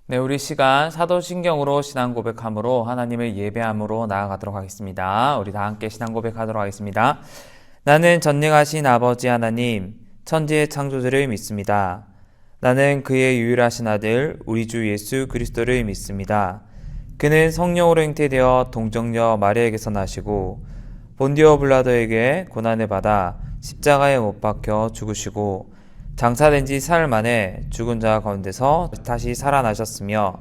네, 우리 시간 사도신경으로 신앙 고백함으로 하나님을 예배함으로 나아가도록 하겠습니다. 우리 다 함께 신앙 고백하도록 하겠습니다. 나는 전능하신 아버지 하나님, 천지의 창조주를 믿습니다. 나는 그의 유일하신 아들, 우리 주 예수 그리스도를 믿습니다. 그는 성령으로 잉태되어 동정녀 마리아에게서 나시고 본디오 빌라도에게 고난을 받아 십자가에 못 박혀 죽으시고 장사된 지 사흘 만에 죽은 자 가운데서 다시 살아나셨으며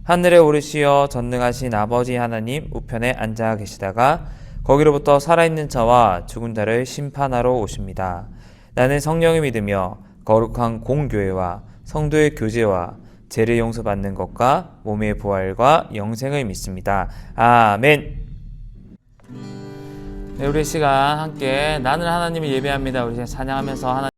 하늘에 오르시어 전능하신 아버지 하나님 우편에 앉아 계시다가 거기로부터 살아있는 자와 죽은 자를 심판하러 오십니다. 나는 성령을 믿으며 거룩한 공교회와 성도의 교제와 죄를 용서받는 것과 몸의 부활과 영생을 믿습니다. 아멘. 네, 우리 시간 함께 나는 하나님을 예배합니다. 우리 찬양하면서 하나님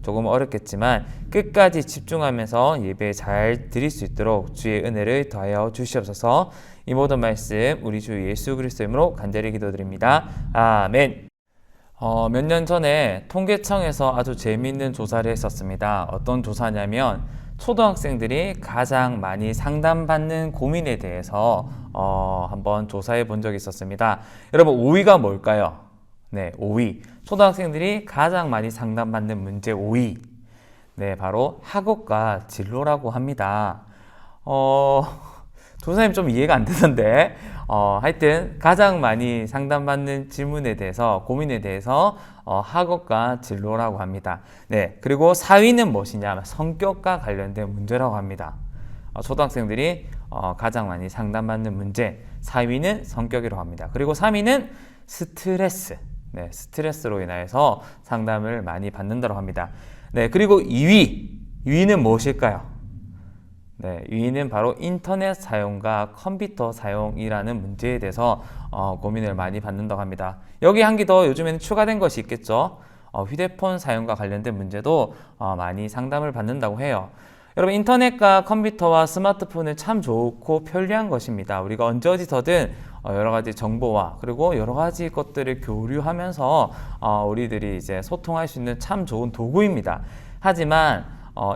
조금 어렵겠지만 끝까지 집중하면서 예배 잘 드릴 수 있도록 주의 은혜를 더하여 주시옵소서. 이 모든 말씀 우리 주 예수 그리스도 이름으로 간절히 기도드립니다. 아멘. 몇 년 전에 통계청에서 아주 재미있는 조사를 했었습니다. 어떤 조사냐면 초등학생들이 가장 많이 상담받는 고민에 대해서 한번 조사해 본 적이 있었습니다. 여러분 5위가 뭘까요? 네, 5위. 초등학생들이 가장 많이 상담받는 문제 5위. 네, 바로 학업과 진로라고 합니다. 조사님 좀 이해가 안 되던데. 하여튼 가장 많이 상담받는 질문에 대해서, 고민에 대해서 학업과 진로라고 합니다. 네, 그리고 4위는 무엇이냐? 성격과 관련된 문제라고 합니다. 초등학생들이 가장 많이 상담받는 문제 4위는 성격이라고 합니다. 그리고 3위는 스트레스. 네, 스트레스로 인해서 상담을 많이 받는다고 합니다. 네, 그리고 2위는 무엇일까요? 네, 2위는 바로 인터넷 사용과 컴퓨터 사용이라는 문제에 대해서 고민을 많이 받는다고 합니다. 여기 한 개 더 요즘에는 추가된 것이 있겠죠. 휴대폰 사용과 관련된 문제도 많이 상담을 받는다고 해요. 여러분 인터넷과 컴퓨터와 스마트폰은 참 좋고 편리한 것입니다. 우리가 언제 어디서든 여러 가지 정보와 그리고 여러 가지 것들을 교류하면서 우리들이 이제 소통할 수 있는 참 좋은 도구입니다. 하지만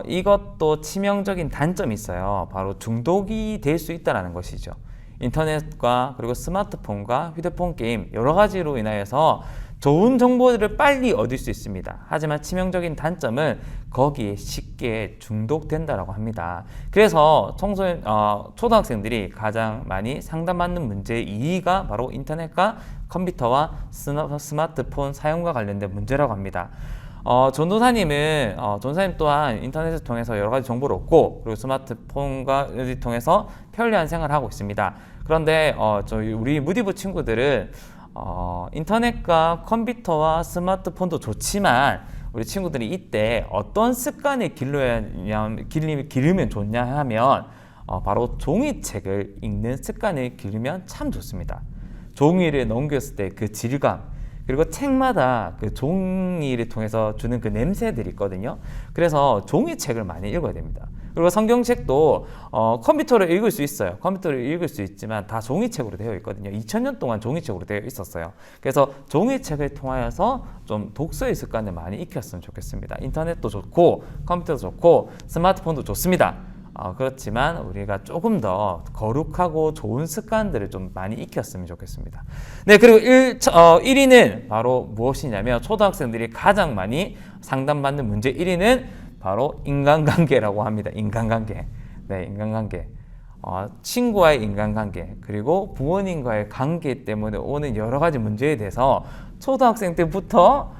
이것도 치명적인 단점이 있어요. 바로 중독이 될 수 있다는 것이죠. 인터넷과 그리고 스마트폰과 휴대폰 게임 여러 가지로 인하여서 좋은 정보들을 빨리 얻을 수 있습니다. 하지만 치명적인 단점은 거기에 쉽게 중독된다고 합니다. 그래서 초등학생들이 가장 많이 상담받는 문제 2위가 바로 인터넷과 컴퓨터와 스마트폰 사용과 관련된 문제라고 합니다. 전도사님 또한 인터넷을 통해서 여러 가지 정보를 얻고 그리고 스마트폰과 통해서 편리한 생활을 하고 있습니다. 그런데 우리 무디부 친구들은 인터넷과 컴퓨터와 스마트폰도 좋지만 우리 친구들이 이때 어떤 습관을 기르면 좋냐 하면 바로 종이책을 읽는 습관을 기르면 참 좋습니다. 종이를 넘겼을 때 그 질감 그리고 책마다 그 종이를 통해서 주는 그 냄새들이 있거든요. 그래서 종이책을 많이 읽어야 됩니다. 그리고 성경책도 컴퓨터로 읽을 수 있어요. 컴퓨터로 읽을 수 있지만 다 종이책으로 되어 있거든요. 2000년 동안 종이책으로 되어 있었어요. 그래서 종이책을 통하여서 좀 독서의 습관을 많이 익혔으면 좋겠습니다. 인터넷도 좋고 컴퓨터도 좋고 스마트폰도 좋습니다. 그렇지만 우리가 조금 더 거룩하고 좋은 습관들을 좀 많이 익혔으면 좋겠습니다. 네, 그리고 1위는 바로 무엇이냐면 초등학생들이 가장 많이 상담받는 문제 1위는 바로 인간관계라고 합니다. 인간관계. 네, 인간관계. 친구와의 인간관계 그리고 부모님과의 관계 때문에 오는 여러 가지 문제에 대해서 초등학생 때부터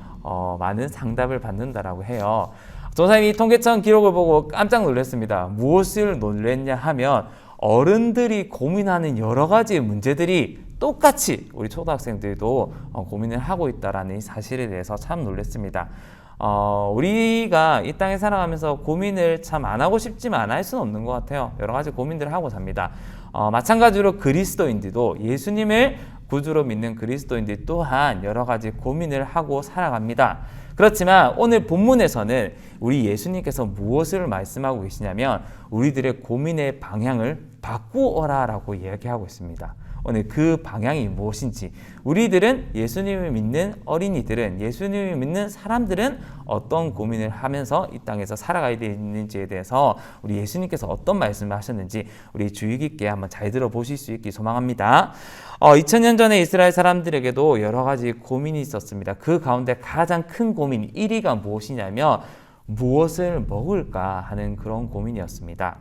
많은 상담을 받는다라고 해요. 전사님이 통계청 기록을 보고 깜짝 놀랐습니다. 무엇을 놀랬냐 하면 어른들이 고민하는 여러 가지 문제들이 똑같이 우리 초등학생들도 고민을 하고 있다는 사실에 대해서 참 놀랐습니다. 우리가 이 땅에 살아가면서 고민을 참 안 하고 싶지만 안 할 수는 없는 것 같아요. 여러 가지 고민들을 하고 삽니다. 마찬가지로 그리스도인들도 예수님을 구주로 믿는 그리스도인들 또한 여러 가지 고민을 하고 살아갑니다. 그렇지만 오늘 본문에서는 우리 예수님께서 무엇을 말씀하고 계시냐면 우리들의 고민의 방향을 바꾸어라라고 이야기하고 있습니다. 오늘 그 방향이 무엇인지 우리들은 예수님을 믿는 어린이들은 예수님을 믿는 사람들은 어떤 고민을 하면서 이 땅에서 살아가야 되는지에 대해서 우리 예수님께서 어떤 말씀을 하셨는지 우리 주의 깊게 한번 잘 들어보실 수 있기 소망합니다. 2000년 전에 이스라엘 사람들에게도 여러 가지 고민이 있었습니다. 그 가운데 가장 큰 고민 1위가 무엇이냐면 무엇을 먹을까 하는 그런 고민이었습니다.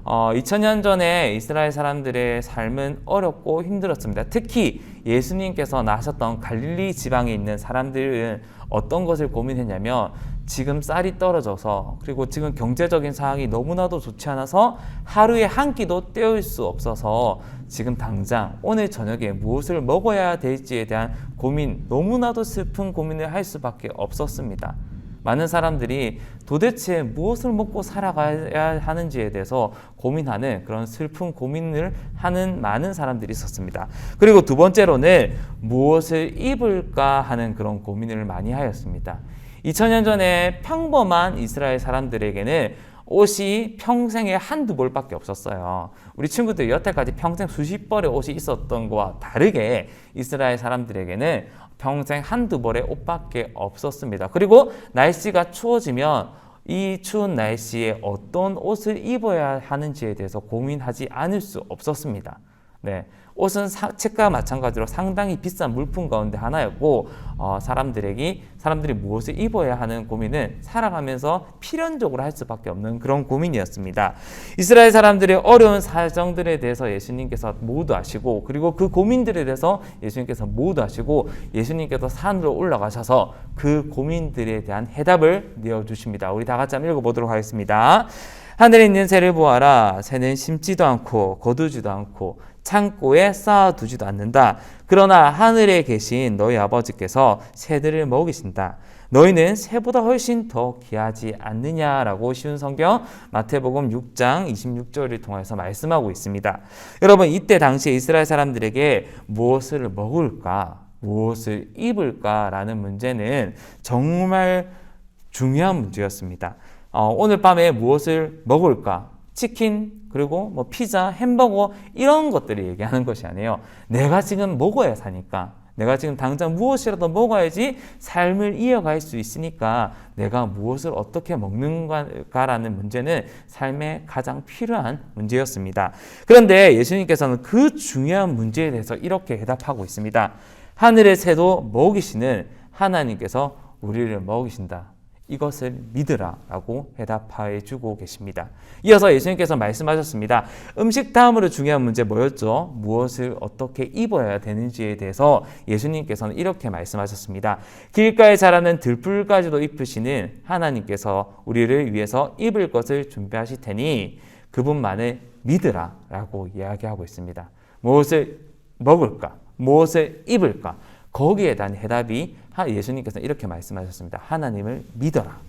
2000년 전에 이스라엘 사람들의 삶은 어렵고 힘들었습니다. 특히 예수님께서 나셨던 갈릴리 지방에 있는 사람들은 어떤 것을 고민했냐면 지금 쌀이 떨어져서 그리고 지금 경제적인 상황이 너무나도 좋지 않아서 하루에 한 끼도 때울 수 없어서 지금 당장 오늘 저녁에 무엇을 먹어야 될지에 대한 고민, 너무나도 슬픈 고민을 할 수밖에 없었습니다. 많은 사람들이 도대체 무엇을 먹고 살아가야 하는지에 대해서 고민하는 그런 슬픈 고민을 하는 많은 사람들이 있었습니다. 그리고 두 번째로는 무엇을 입을까 하는 그런 고민을 많이 하였습니다. 2000년 전에 평범한 이스라엘 사람들에게는 옷이 평생에 한두 벌밖에 없었어요. 우리 친구들 여태까지 평생 수십 벌의 옷이 있었던 것과 다르게 이스라엘 사람들에게는 평생 한두 벌의 옷밖에 없었습니다. 그리고 날씨가 추워지면 이 추운 날씨에 어떤 옷을 입어야 하는지에 대해서 고민하지 않을 수 없었습니다. 네, 옷은 책과 마찬가지로 상당히 비싼 물품 가운데 하나였고 사람들이 무엇을 입어야 하는 고민은 살아가면서 필연적으로 할 수밖에 없는 그런 고민이었습니다. 이스라엘 사람들의 어려운 사정들에 대해서 예수님께서 모두 아시고 그리고 그 고민들에 대해서 예수님께서 모두 아시고 예수님께서 산으로 올라가셔서 그 고민들에 대한 해답을 내어주십니다. 우리 다 같이 한번 읽어보도록 하겠습니다. 하늘에 있는 새를 보아라. 새는 심지도 않고 거두지도 않고 창고에 쌓아두지도 않는다. 그러나 하늘에 계신 너희 아버지께서 새들을 먹이신다. 너희는 새보다 훨씬 더 귀하지 않느냐라고 쉬운 성경 마태복음 6장 26절을 통해서 말씀하고 있습니다. 여러분 이때 당시에 이스라엘 사람들에게 무엇을 먹을까 무엇을 입을까라는 문제는 정말 중요한 문제였습니다. 오늘 밤에 무엇을 먹을까? 치킨, 그리고 피자, 햄버거 이런 것들을 얘기하는 것이 아니에요. 내가 지금 먹어야 사니까 내가 지금 당장 무엇이라도 먹어야지 삶을 이어갈 수 있으니까 내가 무엇을 어떻게 먹는가라는 문제는 삶에 가장 필요한 문제였습니다. 그런데 예수님께서는 그 중요한 문제에 대해서 이렇게 대답하고 있습니다. 하늘의 새도 먹이시는 하나님께서 우리를 먹이신다. 이것을 믿으라 라고 대답해 주고 계십니다. 이어서 예수님께서 말씀하셨습니다. 음식 다음으로 중요한 문제 뭐였죠? 무엇을 어떻게 입어야 되는지에 대해서 예수님께서는 이렇게 말씀하셨습니다. 길가에 자라는 들풀까지도 입으시는 하나님께서 우리를 위해서 입을 것을 준비하실 테니 그분만을 믿으라 라고 이야기하고 있습니다. 무엇을 먹을까? 무엇을 입을까? 거기에 대한 해답이 예수님께서는 이렇게 말씀하셨습니다. 하나님을 믿어라.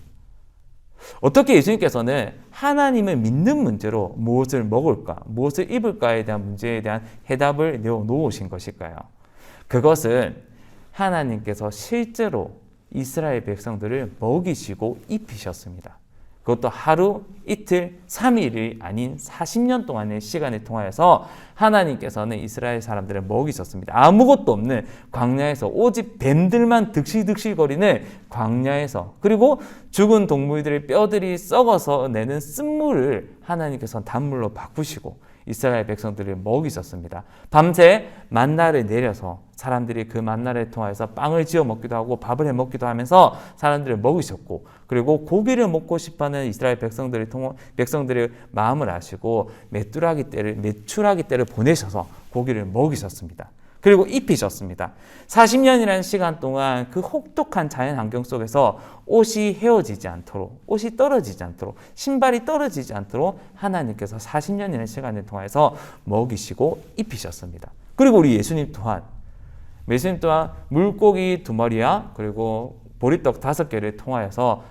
어떻게 예수님께서는 하나님을 믿는 문제로 무엇을 먹을까, 무엇을 입을까에 대한 문제에 대한 해답을 내어놓으신 것일까요? 그것은 하나님께서 실제로 이스라엘 백성들을 먹이시고 입히셨습니다. 그것도 하루, 이틀, 3일이 아닌 40년 동안의 시간을 통하여서 하나님께서는 이스라엘 사람들을 먹이셨습니다. 아무것도 없는 광야에서 오직 뱀들만 득실득실거리는 광야에서, 그리고 죽은 동물들의 뼈들이 썩어서 내는 쓴물을 하나님께서 단물로 바꾸시고 이스라엘 백성들을 먹이셨습니다. 밤새 만나를 내려서 사람들이 그 만나를 통해서 빵을 지어 먹기도 하고 밥을 해 먹기도 하면서 사람들을 먹이셨고, 그리고 고기를 먹고 싶어하는 이스라엘 백성들의 마음을 아시고 메추라기 떼를 보내셔서 고기를 먹이셨습니다. 그리고 입히셨습니다. 40년이라는 시간 동안 그 혹독한 자연 환경 속에서 옷이 헤어지지 않도록, 옷이 떨어지지 않도록, 신발이 떨어지지 않도록 하나님께서 40년이라는 시간을 통해서 먹이시고 입히셨습니다. 그리고 우리 예수님 또한 물고기 2마리와 그리고 보리떡 5개를 통하여서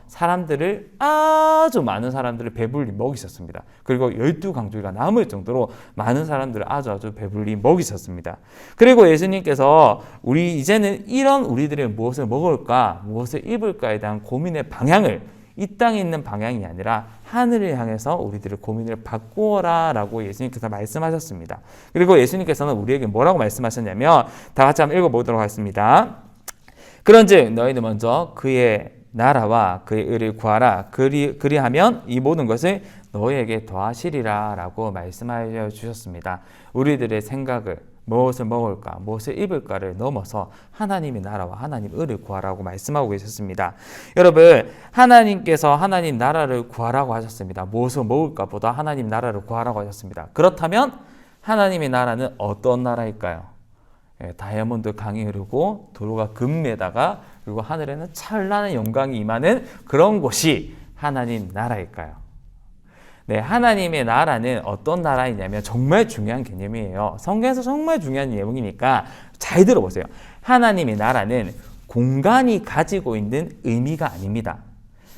아주 많은 사람들을 배불리 먹이셨습니다. 그리고 12강줄기가 남을 정도로 많은 사람들을 아주 배불리 먹이셨습니다. 그리고 예수님께서 이제는 이런 우리들이 무엇을 먹을까, 무엇을 입을까에 대한 고민의 방향을 이 땅에 있는 방향이 아니라 하늘을 향해서 우리들의 고민을 바꾸어라 라고 예수님께서 말씀하셨습니다. 그리고 예수님께서는 우리에게 뭐라고 말씀하셨냐면, 다 같이 한번 읽어보도록 하겠습니다. 그런즉 너희는 먼저 그의 나라와 그의 의를 구하라. 그리하면 이 모든 것을 너희에게 더하시리라 라고 말씀하여 주셨습니다. 우리들의 생각을 무엇을 먹을까, 무엇을 입을까를 넘어서 하나님의 나라와 하나님의 의를 구하라고 말씀하고 계셨습니다. 여러분, 하나님께서 하나님 나라를 구하라고 하셨습니다. 무엇을 먹을까 보다 하나님 나라를 구하라고 하셨습니다. 그렇다면 하나님의 나라는 어떤 나라일까요? 다이아몬드 강이 흐르고 도로가 금메다가, 그리고 하늘에는 찬란한 영광이 임하는 그런 곳이 하나님 나라일까요? 네, 하나님의 나라는 어떤 나라이냐면 정말 중요한 개념이에요. 성경에서 정말 중요한 내용이니까 잘 들어보세요. 하나님의 나라는 공간이 가지고 있는 의미가 아닙니다.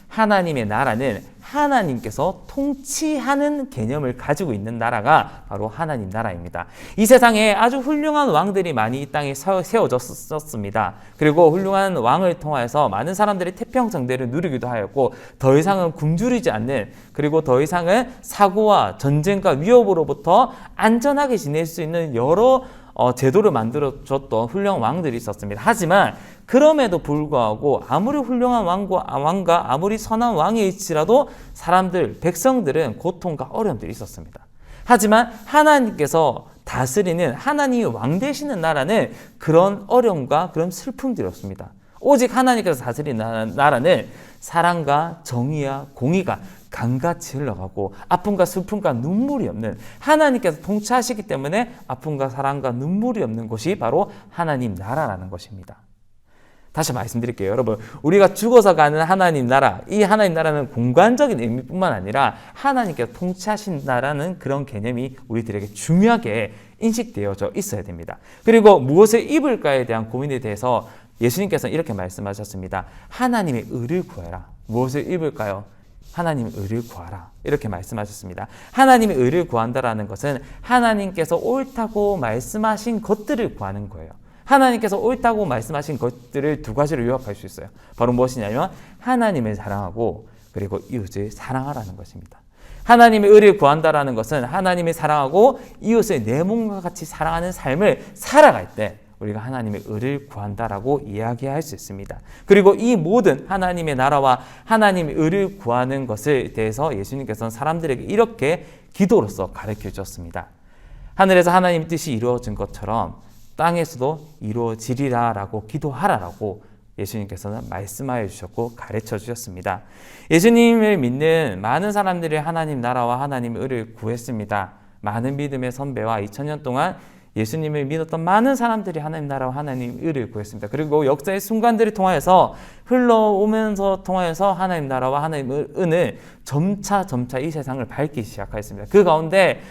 하나님의 나라는 하나님께서 통치하는 개념을 가지고 있는 나라가 바로 하나님 나라입니다. 이 세상에 아주 훌륭한 왕들이 많이 이 땅에 세워졌습니다. 그리고 훌륭한 왕을 통해서 많은 사람들이 태평성대를 누리기도 하였고, 더 이상은 굶주리지 않는, 그리고 더 이상은 사고와 전쟁과 위협으로부터 안전하게 지낼 수 있는 여러 제도를 만들어줬던 훌륭한 왕들이 있었습니다. 하지만 그럼에도 불구하고 아무리 훌륭한 왕과 아무리 선한 왕일지라도 백성들은 고통과 어려움들이 있었습니다. 하지만 하나님께서 다스리는, 하나님이 왕 되시는 나라는 그런 어려움과 그런 슬픔들이 없습니다. 오직 하나님께서 다스리는 나라는 사랑과 정의와 공의가 강같이 흘러가고 아픔과 슬픔과 눈물이 없는, 하나님께서 통치하시기 때문에 아픔과 사랑과 눈물이 없는 곳이 바로 하나님 나라라는 것입니다. 다시 말씀드릴게요. 여러분, 우리가 죽어서 가는 하나님 나라, 이 하나님 나라는 공간적인 의미뿐만 아니라 하나님께서 통치하신다라는 그런 개념이 우리들에게 중요하게 인식되어져 있어야 됩니다. 그리고 무엇을 입을까에 대한 고민에 대해서 예수님께서는 이렇게 말씀하셨습니다. 하나님의 의를 구해라. 무엇을 입을까요? 하나님의 의를 구하라. 이렇게 말씀하셨습니다. 하나님의 의를 구한다라는 것은 하나님께서 옳다고 말씀하신 것들을 구하는 거예요. 하나님께서 옳다고 말씀하신 것들을 2가지로 요약할 수 있어요. 바로 무엇이냐면 하나님을 사랑하고 그리고 이웃을 사랑하라는 것입니다. 하나님의 의를 구한다라는 것은 하나님을 사랑하고 이웃을 내 몸과 같이 사랑하는 삶을 살아갈 때 우리가 하나님의 의를 구한다라고 이야기할 수 있습니다. 그리고 이 모든 하나님의 나라와 하나님의 의를 구하는 것에 대해서 예수님께서는 사람들에게 이렇게 기도로서 가르쳐 주셨습니다. 하늘에서 하나님의 뜻이 이루어진 것처럼 땅에서도 이루어지리라라고 기도하라라고 예수님께서는 말씀하여 주셨고 가르쳐 주셨습니다. 예수님을 믿는 많은 사람들이 하나님 나라와 하나님의 의를 구했습니다. 많은 믿음의 선배와 2000년 동안 예수님을 믿었던 많은 사람들이 하나님 나라와 하나님 의를 구했습니다. 그리고 역사의 순간들을 통하여서 통하여서 하나님 나라와 하나님 의는 점차 이 세상을 밝기 시작하였습니다. 그 가운데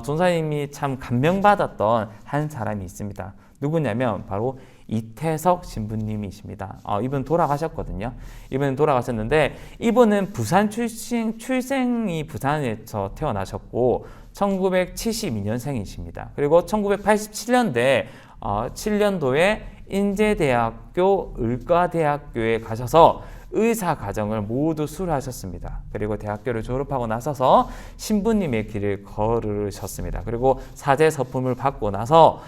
전사님이 참 감명받았던 한 사람이 있습니다. 누구냐면 바로 이태석 신부님이십니다. 이분 돌아가셨거든요. 이분 돌아가셨는데 이분은 부산 출생이 부산에서 태어나셨고 1972년생이십니다. 그리고 1987년도에 7년도에 인제대학교 의과대학교에 가셔서 의사 과정을 모두 수료하셨습니다. 그리고 대학교를 졸업하고 나서서 신부님의 길을 걸으셨습니다. 그리고 사제 서품을 받고 나서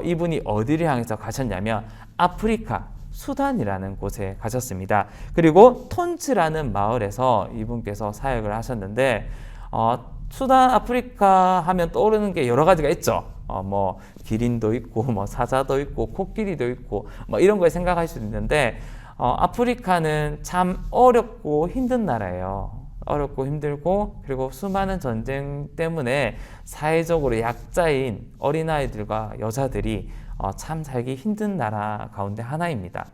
이분이 어디를 향해서 가셨냐면 아프리카 수단이라는 곳에 가셨습니다. 그리고 톤즈라는 마을에서 이분께서 사역을 하셨는데 수단 아프리카 하면 떠오르는 게 여러 가지가 있죠. 뭐 기린도 있고 뭐 사자도 있고 코끼리도 있고 뭐 이런 걸 생각할 수 있는데 아프리카는 참 어렵고 힘든 나라예요. 어렵고 힘들고 그리고 수많은 전쟁 때문에 사회적으로 약자인 어린아이들과 여자들이 참 살기 힘든 나라 가운데 하나입니다.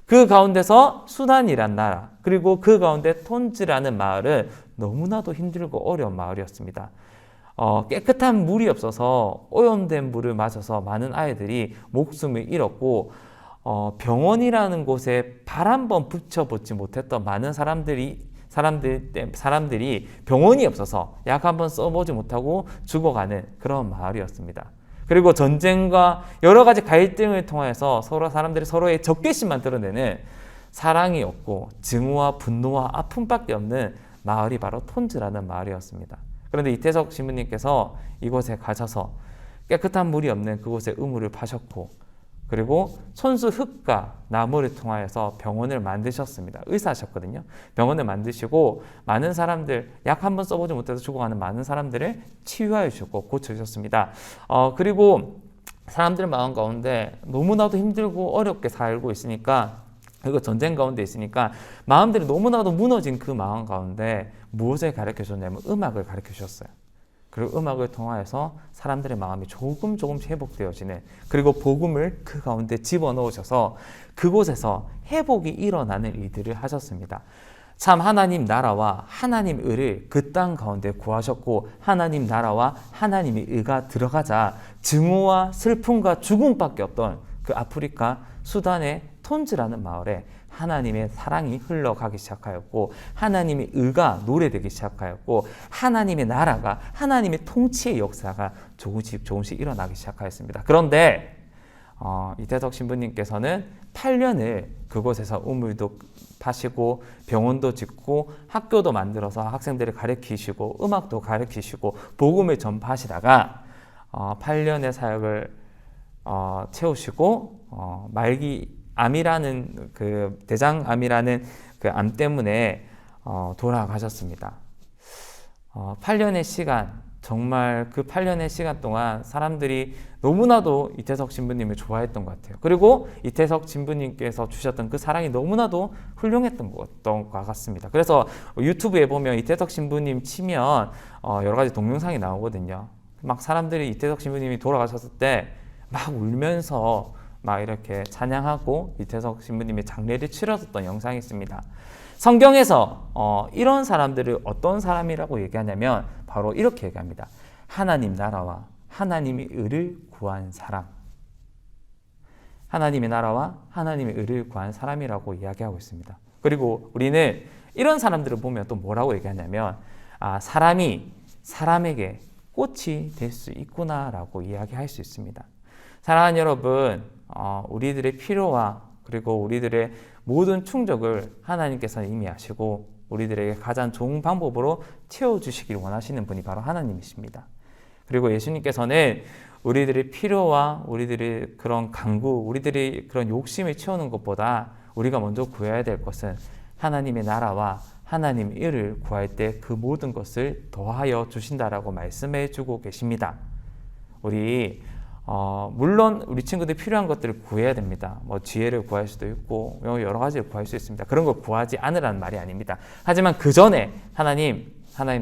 그 가운데서 수단이란 나라 그리고 그 가운데 톤즈라는 마을은 너무나도 힘들고 어려운 마을이었습니다. 깨끗한 물이 없어서 오염된 물을 마셔서 많은 아이들이 목숨을 잃었고 병원이라는 곳에 발 한 번 붙여보지 못했던 많은 사람들이 병원이 없어서 약 한 번 써보지 못하고 죽어가는 그런 마을이었습니다. 그리고 전쟁과 여러 가지 갈등을 통해서 사람들이 서로의 적개심만 드러내는 사랑이 없고 증오와 분노와 아픔밖에 없는 마을이 바로 톤즈라는 마을이었습니다. 그런데 이태석 신부님께서 이곳에 가셔서 깨끗한 물이 없는 그곳에 우물을 파셨고 그리고 손수 흙과 나무를 통하여서 병원을 만드셨습니다. 의사셨거든요. 병원을 만드시고 많은 사람들, 약 한 번 써보지 못해서 죽어가는 많은 사람들을 치유하여 주셨고 고쳐주셨습니다. 그리고 사람들 마음 가운데 너무나도 힘들고 어렵게 살고 있으니까 그리고 전쟁 가운데 있으니까 마음들이 너무나도 무너진 그 마음 가운데 무엇을 가르쳐 줬냐면 음악을 가르쳐 주셨어요. 그리고 음악을 통하여서 사람들의 마음이 조금씩 회복되어지는 그리고 복음을 그 가운데 집어넣으셔서 그곳에서 회복이 일어나는 일들을 하셨습니다. 참 하나님 나라와 하나님 의를 그 땅 가운데 구하셨고 하나님 나라와 하나님의 의가 들어가자 증오와 슬픔과 죽음밖에 없던 그 아프리카 수단의 톤즈라는 마을에 하나님의 사랑이 흘러가기 시작하였고 하나님의 의가 노래되기 시작하였고 하나님의 나라가 하나님의 통치의 역사가 조금씩 일어나기 시작하였습니다. 그런데 이태석 신부님께서는 8년을 그곳에서 우물도 파시고 병원도 짓고 학교도 만들어서 학생들을 가르치시고 음악도 가르치시고 복음을 전파하시다가 8년의 사역을 채우시고 암이라는 그 대장암이라는 그 암 때문에 돌아가셨습니다. 8년의 시간 정말 그 8년의 시간 동안 사람들이 너무나도 이태석 신부님을 좋아했던 것 같아요. 그리고 이태석 신부님께서 주셨던 그 사랑이 너무나도 훌륭했던 것 같습니다. 그래서 유튜브에 보면 이태석 신부님 치면 여러 가지 동영상이 나오거든요. 막 사람들이 이태석 신부님이 돌아가셨을 때 막 울면서 막 이렇게 찬양하고 이태석 신부님의 장례를 치러졌던 영상이 있습니다. 성경에서 이런 사람들을 어떤 사람이라고 얘기하냐면 바로 이렇게 얘기합니다. 하나님 나라와 하나님의 의를 구한 사람. 하나님의 나라와 하나님의 의를 구한 사람이라고 이야기하고 있습니다. 그리고 우리는 이런 사람들을 보면 또 뭐라고 얘기하냐면 사람이 사람에게 꽃이 될 수 있구나라고 이야기할 수 있습니다. 사랑하는 여러분, 우리들의 필요와 그리고 우리들의 모든 충족을 하나님께서는 이미 아시고 우리들에게 가장 좋은 방법으로 채워주시길 원하시는 분이 바로 하나님이십니다. 그리고 예수님께서는 우리들의 필요와 우리들의 그런 간구, 우리들의 그런 욕심을 채우는 것보다 우리가 먼저 구해야 될 것은 하나님의 나라와 하나님의 의를 구할 때 그 모든 것을 더하여 주신다라고 말씀해 주고 계십니다. 물론 우리 친구들이 필요한 것들을 구해야 됩니다. 뭐 지혜를 구할 수도 있고 여러 가지를 구할 수 있습니다. 그런 걸 구하지 않으라는 말이 아닙니다. 하지만 그 전에 하나님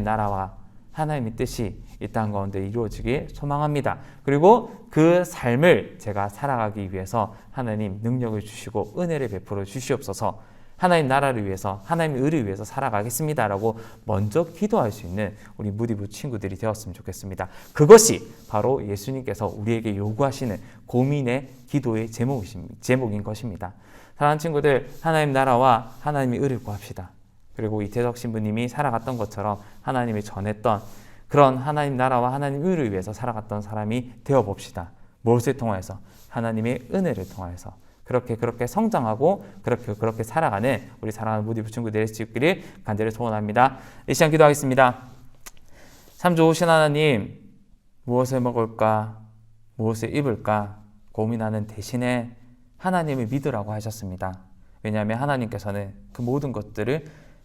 나라와 하나님의 뜻이 이 땅 가운데 이루어지길 소망합니다. 그리고 그 삶을 제가 살아가기 위해서 하나님 능력을 주시고 은혜를 베풀어 주시옵소서. 하나님 나라를 위해서 하나님의 의를 위해서 살아가겠습니다 라고 먼저 기도할 수 있는 우리 무디부 친구들이 되었으면 좋겠습니다. 그것이 바로 예수님께서 우리에게 요구하시는 고민의 기도의 제목인 것입니다. 사랑하는 친구들, 하나님 나라와 하나님의 의를 구합시다. 그리고 이태석 신부님이 살아갔던 것처럼 하나님이 전했던 그런 하나님 나라와 하나님 의를 위해서 살아갔던 사람이 되어봅시다. 무엇을 통하여서? 하나님의 은혜를 통하여서. 그렇게 성장하고 그렇게 살아가는 우리 사랑하는 모디브 친구들 될 수 있기를 간절히 소원합니다. 이 시간 기도하겠습니다. 참 좋으신 하나님, 무엇을 먹을까, 무엇을 입을까 고민하는 대신에 하나님을 믿으라고 하셨습니다. 왜냐하면 하나님께서는 그 모든 것들을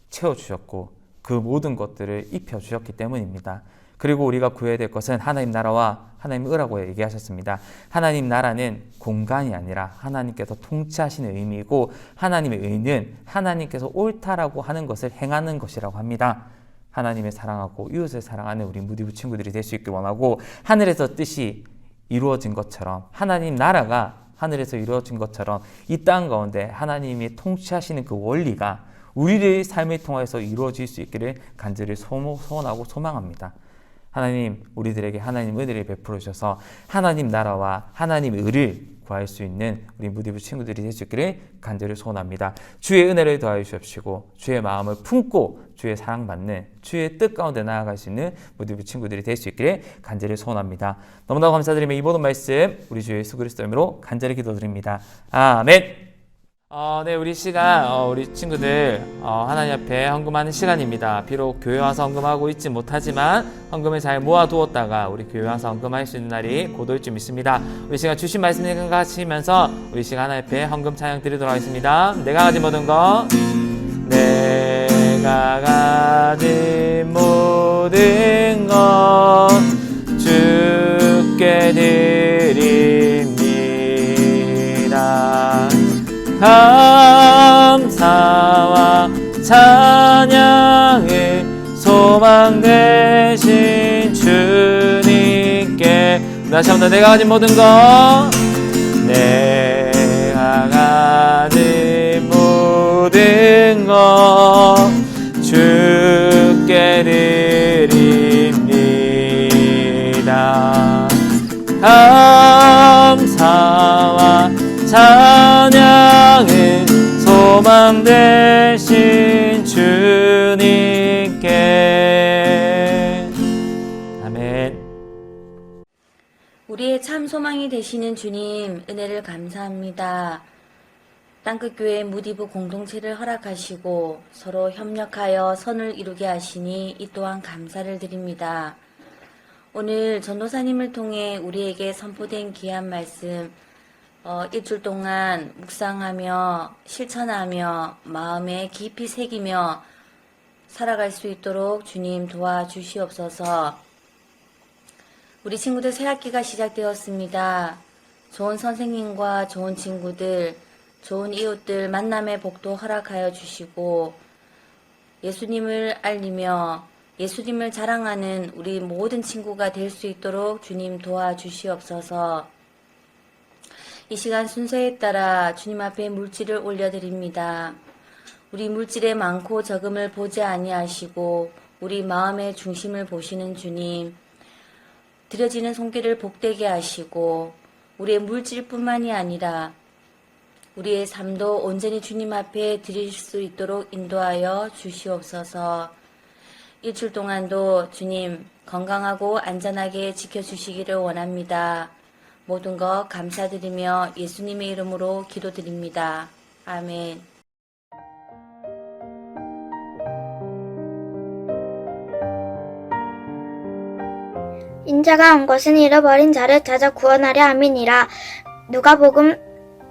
채워주셨고 그 모든 것들을 입혀주셨기 때문입니다. 그리고 우리가 구해야 될 것은 하나님 나라와 하나님 의라고 얘기하셨습니다. 하나님 나라는 공간이 아니라 하나님께서 통치하시는 의미이고 하나님의 의는 하나님께서 옳다라고 하는 것을 행하는 것이라고 합니다. 하나님을 사랑하고 이웃을 사랑하는 우리 무디브 친구들이 될 수 있길 원하고 하늘에서 뜻이 이루어진 것처럼 하나님 나라가 하늘에서 이루어진 것처럼 이 땅 가운데 하나님이 통치하시는 그 원리가 우리의 삶을 통해서 이루어질 수 있기를 간절히 소원하고 소망합니다. 하나님, 우리들에게 하나님 은혜를 베풀어 주셔서 하나님 나라와 하나님의 의를 구할 수 있는 우리 무디브 친구들이 될 수 있기를 간절히 소원합니다. 주의 은혜를 더하여 주십시고 주의 마음을 품고 주의 사랑받는 주의 뜻 가운데 나아갈 수 있는 무디브 친구들이 될 수 있기를 간절히 소원합니다. 너무나 감사드리며 이 모든 말씀 우리 주 예수 그리스도의 이름으로 간절히 기도드립니다. 아멘. 네, 우리 시간, 우리 친구들, 하나님 앞에 헌금하는 시간입니다. 비록 교회 와서 헌금하고 있지 못하지만, 헌금을 잘 모아두었다가, 우리 교회 와서 헌금할 수 있는 날이 곧 올 줄 믿습니다. 우리 시간 주신 말씀 생각하시면서, 우리 시간 하나님 앞에 헌금 찬양 드리도록 하겠습니다. 내가 가진 모든 것, 내가 가진 모든 것, 주께 드립니다. 감사와 찬양의 소망 되신 주님께 다시 한번 내가 가진 모든 것 내가 가진 모든 것 주께 드립니다. 감사와 찬양은 소망 되신 주님께 아멘. 우리의 참 소망이 되시는 주님, 은혜를 감사합니다. 땅끝교회 무디브 공동체를 허락하시고 서로 협력하여 선을 이루게 하시니 이 또한 감사를 드립니다. 오늘 전도사님을 통해 우리에게 선포된 귀한 말씀, 일주일 동안 묵상하며 실천하며 마음에 깊이 새기며 살아갈 수 있도록 주님 도와주시옵소서. 우리 친구들 새학기가 시작되었습니다. 좋은 선생님과 좋은 친구들, 좋은 이웃들 만남의 복도 허락하여 주시고 예수님을 알리며 예수님을 자랑하는 우리 모든 친구가 될 수 있도록 주님 도와주시옵소서. 이 시간 순서에 따라 주님 앞에 물질을 올려드립니다. 우리 물질의 많고 적음을 보지 아니하시고 우리 마음의 중심을 보시는 주님, 드려지는 손길을 복되게 하시고 우리의 물질뿐만이 아니라 우리의 삶도 온전히 주님 앞에 드릴 수 있도록 인도하여 주시옵소서. 일주일 동안도 주님 건강하고 안전하게 지켜주시기를 원합니다. 모든 것 감사드리며 예수님의 이름으로 기도드립니다. 아멘. 인자가 온 것은 잃어버린 자를 찾아 구원하려 함이니라. 누가복음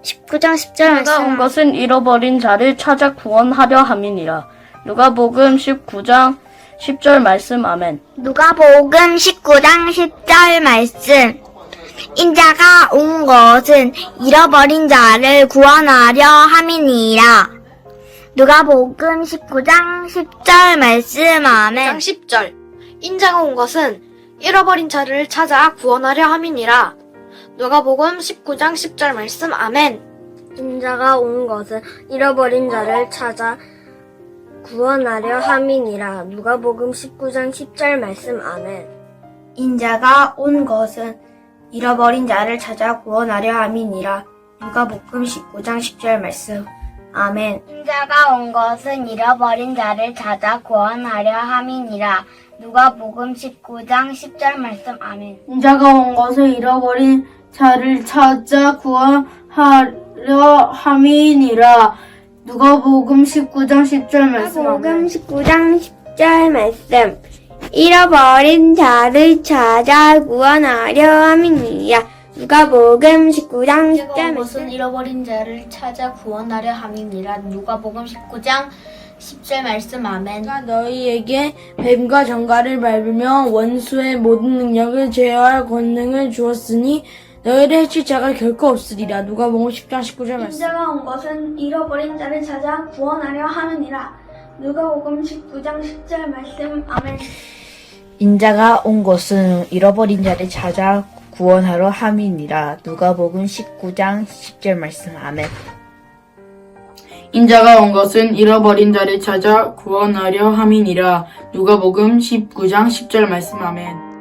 19장 10절 말씀. 인자가 온 것은 잃어버린 자를 찾아 구원하려 함이니라. 누가복음 19장 10절 말씀. 아멘. 누가복음 19장 10절 말씀. 인자가 온 것은 잃어버린 자를 구원하려 함이니라. 누가복음 19장 10절 말씀. 아멘. 10절. 인자가 온 것은 잃어버린 자를 찾아 구원하려 함이니라. 누가복음 19장 10절 말씀. 아멘. 인자가 온 것은 잃어버린 자를 찾아 구원하려 함이니라. 누가복음 19장 10절 말씀. 아멘. 인자가 온 것은 잃어버린 자를 찾아 구원하려 함이니라. 누가복음 19장 10절 말씀. 아멘. 인자가 온 것은 잃어버린 자를 찾아 구원하려 함이니라. 누가복음 19장 10절 말씀. 아멘. 인자가 온 것은 잃어버린 자를 찾아 구원하려 함이니라. 누가복음 19장 10절 말씀. 누가복음 19장 10절 말씀. 잃어버린 자를 찾아 구원하려 함이니라. 누가복음 19장 10절 것은 말씀. 잃어버린 자를 찾아 구원하려 함이니라. 누가복음 19장 10절 말씀. 아멘. 내가 너희에게 뱀과 정갈을 밟으며 원수의 모든 능력을 제어할 권능을 주었으니 너희를 해칠 자가 결코 없으리라. 누가복음 10장 19절 말씀. 인자가 온 것은 잃어버린 자를 찾아 구원하려 함이니라. 누가복음 19장 10절 말씀. 아멘. 인자가 온 것은 잃어버린 자를 찾아 구원하러 함이니라. 누가복음 19장 10절 말씀. 아멘. 인자가 온 것은 잃어버린 자를 찾아 구원하려 함이니라. 누가복음 19장 10절 말씀. 아멘.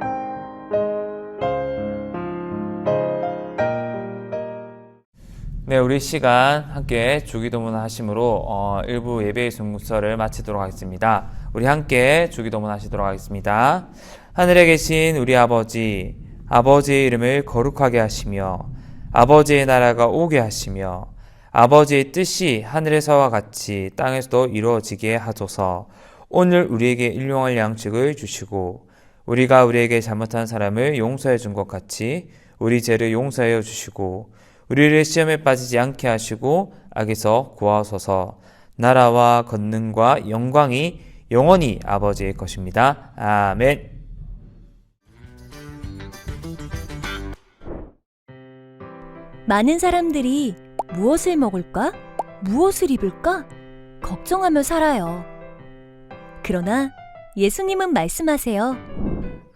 네, 우리 시간 함께 주기도문 하심으로 일부 예배의 순서를 마치도록 하겠습니다. 우리 함께 주기도문 하시도록 하겠습니다. 하늘에 계신 우리 아버지, 아버지의 이름을 거룩하게 하시며 아버지의 나라가 오게 하시며 아버지의 뜻이 하늘에서와 같이 땅에서도 이루어지게 하소서. 오늘 우리에게 일용할 양식을 주시고 우리가 우리에게 잘못한 사람을 용서해 준 것 같이 우리 죄를 용서하여 주시고 우리를 시험에 빠지지 않게 하시고 악에서 구하소서. 나라와 권능과 영광이 영원히 아버지의 것입니다. 아멘. 많은 사람들이 무엇을 먹을까? 무엇을 입을까? 걱정하며 살아요. 그러나 예수님은 말씀하세요.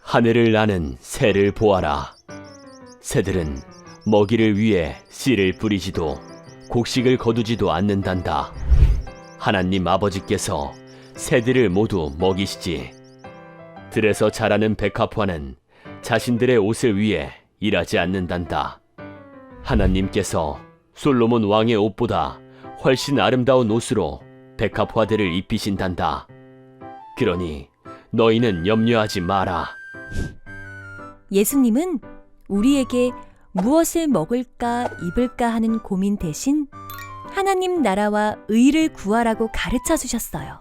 하늘을 나는 새를 보아라. 새들은 먹이를 위해 씨를 뿌리지도 곡식을 거두지도 않는단다. 하나님 아버지께서 새들을 모두 먹이시지. 들에서 자라는 백합화는 자신들의 옷을 위해 일하지 않는단다. 하나님께서 솔로몬 왕의 옷보다 훨씬 아름다운 옷으로 백합화들을 입히신단다. 그러니 너희는 염려하지 마라. 예수님은 우리에게 무엇을 먹을까 입을까 하는 고민 대신 하나님 나라와 의를 구하라고 가르쳐 주셨어요.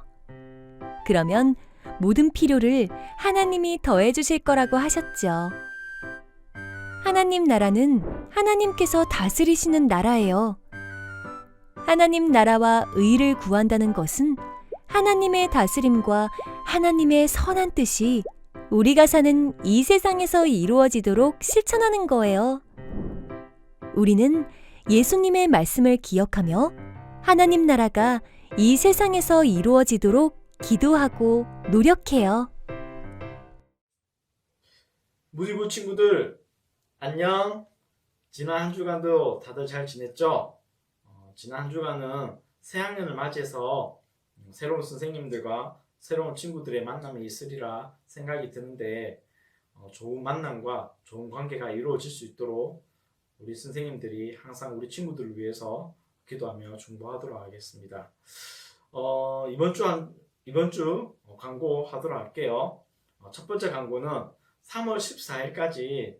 그러면 모든 필요를 하나님이 더해 주실 거라고 하셨죠. 하나님 나라는 하나님께서 다스리시는 나라예요. 하나님 나라와 의를 구한다는 것은 하나님의 다스림과 하나님의 선한 뜻이 우리가 사는 이 세상에서 이루어지도록 실천하는 거예요. 우리는 예수님의 말씀을 기억하며 하나님 나라가 이 세상에서 이루어지도록 기도하고 노력해요. 무디부 친구들 안녕. 지난 한 주간도 다들 잘 지냈죠? 지난 한 주간은 새학년을 맞이해서 새로운 선생님들과 새로운 친구들의 만남이 있으리라 생각이 드는데 좋은 만남과 좋은 관계가 이루어질 수 있도록 우리 선생님들이 항상 우리 친구들을 위해서 기도하며 중보하도록 하겠습니다. 이번 주 광고 하도록 할게요. 첫 번째 광고는 3월 14일까지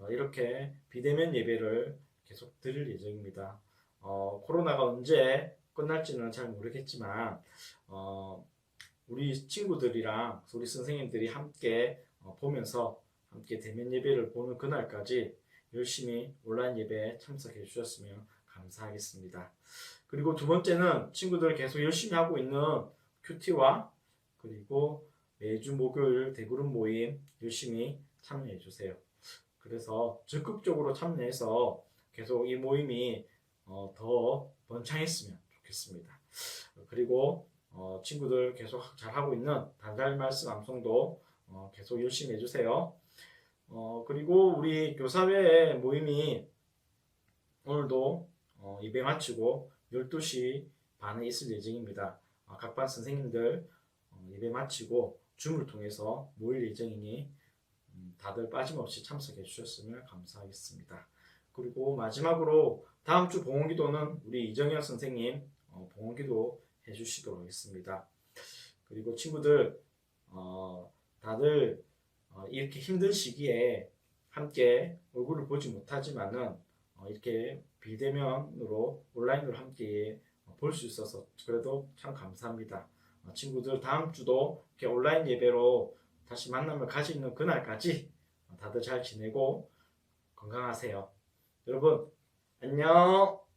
이렇게 비대면 예배를 계속 드릴 예정입니다. 코로나가 언제 끝날지는 잘 모르겠지만 우리 친구들이랑 우리 선생님들이 함께 보면서 함께 대면 예배를 보는 그날까지 열심히 온라인 예배에 참석해 주셨으면 감사하겠습니다. 그리고 두 번째는 친구들 계속 열심히 하고 있는 큐티와 그리고 매주 목요일 대그룹 모임 열심히 참여해 주세요. 그래서 적극적으로 참여해서 계속 이 모임이 더 번창했으면 좋겠습니다. 그리고 친구들 계속 잘하고 있는 달달 말씀 암송도 계속 열심히 해주세요. 그리고 우리 교사회 모임이 오늘도 예배 마치고 12시 반에 있을 예정입니다. 각 반 선생님들 예배 마치고 줌을 통해서 모일 예정이니 다들 빠짐없이 참석해 주셨으면 감사하겠습니다. 그리고 마지막으로 다음 주 봉헌기도는 우리 이정현 선생님 봉헌기도 해주시도록 하겠습니다. 그리고 친구들 다들 이렇게 힘든 시기에 함께 얼굴을 보지 못하지만은 이렇게 비대면으로 온라인으로 함께 볼 수 있어서 그래도 참 감사합니다. 친구들 다음 주도 이렇게 온라인 예배로 다시 만남을 가질 수 있는 그날까지 다들 잘 지내고 건강하세요. 여러분 안녕.